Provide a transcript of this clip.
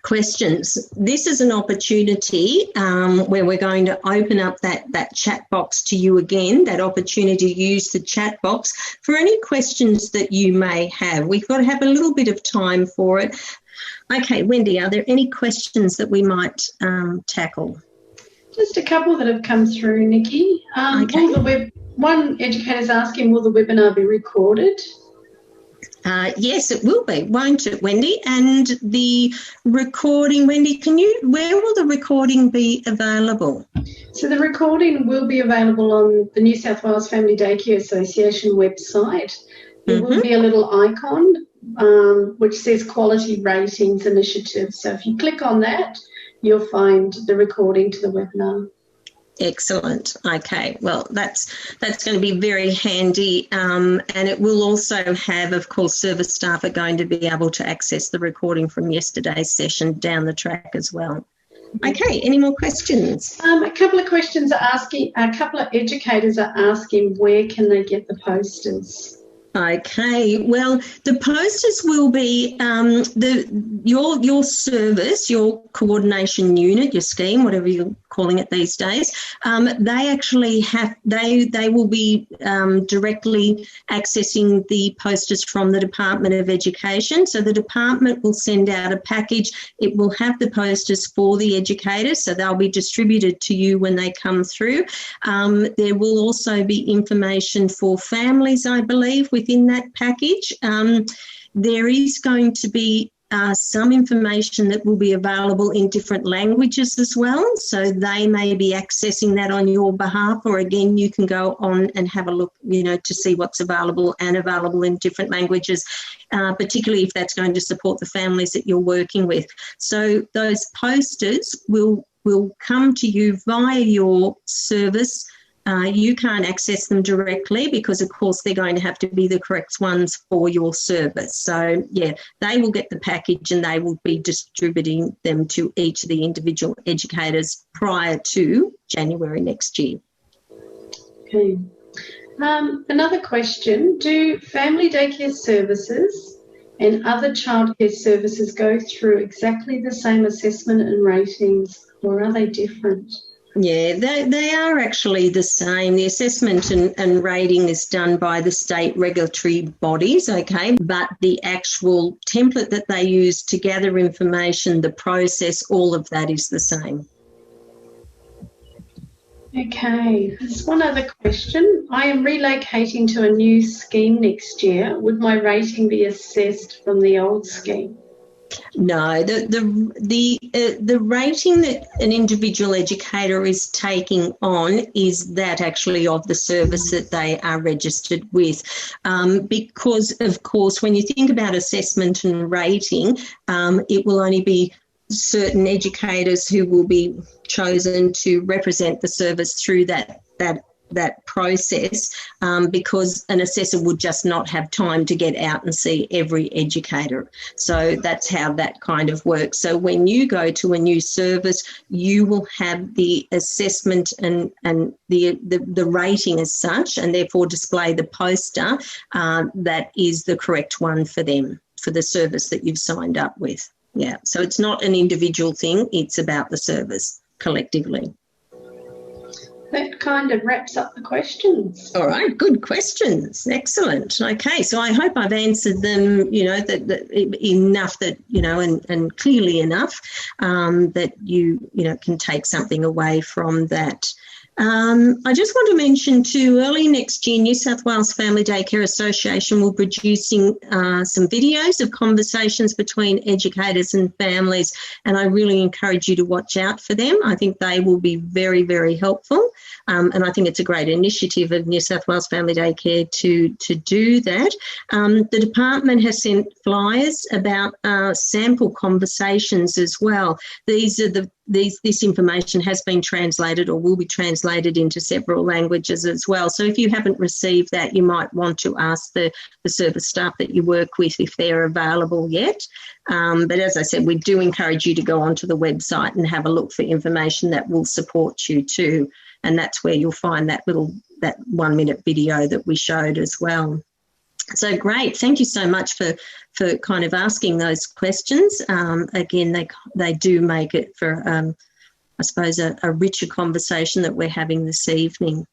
questions. This is an opportunity where we're going to open up that chat box to you again, that opportunity to use the chat box for any questions that you may have. We've got to have a little bit of time for it. Okay, Wendy, are there any questions that we might tackle? Just a couple that have come through, Nikki. Okay. One educator's asking, will the webinar be recorded? Yes, it will be, won't it, Wendy? And the recording, Wendy, where will the recording be available? So the recording will be available on the New South Wales Family Daycare Association website. There will be a little icon which says Quality Ratings Initiative. So if you click on that, you'll find the recording to the webinar. Excellent. Okay. Well, that's going to be very handy, and it will also have, of course, service staff are going to be able to access the recording from yesterday's session down the track as well. Okay. Any more questions? A couple of questions are asking. A couple of educators are asking, where can they get the posters? Okay, well, the posters will be your service, your coordination unit, your scheme, whatever you're calling it these days. They actually they will be directly accessing the posters from the Department of Education. So the department will send out a package. It will have the posters for the educators, so they'll be distributed to you when they come through. There will also be information for families, I believe, within that package. There is going to be some information that will be available in different languages as well, so they may be accessing that on your behalf, or again you can go on and have a look, to see what's available in different languages, particularly if that's going to support the families that you're working with. So those posters will come to you via your service. You can't access them directly because, of course, they're going to have to be the correct ones for your service. So, yeah, they will get the package and they will be distributing them to each of the individual educators prior to January next year. Okay. Another question, do family daycare services and other childcare services go through exactly the same assessment and ratings, or are they different? Yeah, they are actually the same. The assessment and rating is done by the state regulatory bodies, okay, but the actual template that they use to gather information, the process, all of that is the same. Okay, there's one other question. I am relocating to a new scheme next year. Would my rating be assessed from the old scheme? No, the rating that an individual educator is taking on is that actually of the service that they are registered with, because of course when you think about assessment and rating, it will only be certain educators who will be chosen to represent the service through that process, because an assessor would just not have time to get out and see every educator. So that's how that kind of works. So when you go to a new service, you will have the assessment and the rating as such, and therefore display the poster that is the correct one for them, for the service that you've signed up with. Yeah, so it's not an individual thing, it's about the service collectively. That kind of wraps up the questions. All right, good questions. Excellent. Okay, so I hope I've answered them, enough that, and clearly enough that you can take something away from that. I just want to mention too, early next year, New South Wales Family Daycare Association will be producing some videos of conversations between educators and families, and I really encourage you to watch out for them. I think they will be very, very helpful, and I think it's a great initiative of New South Wales Family Daycare to do that. The department has sent flyers about sample conversations as well. These are this information has been translated or will be translated into several languages as well. So if you haven't received that, you might want to ask the service staff that you work with if they're available yet. But as I said, we do encourage you to go onto the website and have a look for information that will support you too. And that's where you'll find that 1 minute video that we showed as well. So great. Thank you so much for kind of asking those questions. Again, they do make it for, I suppose, a richer conversation that we're having this evening.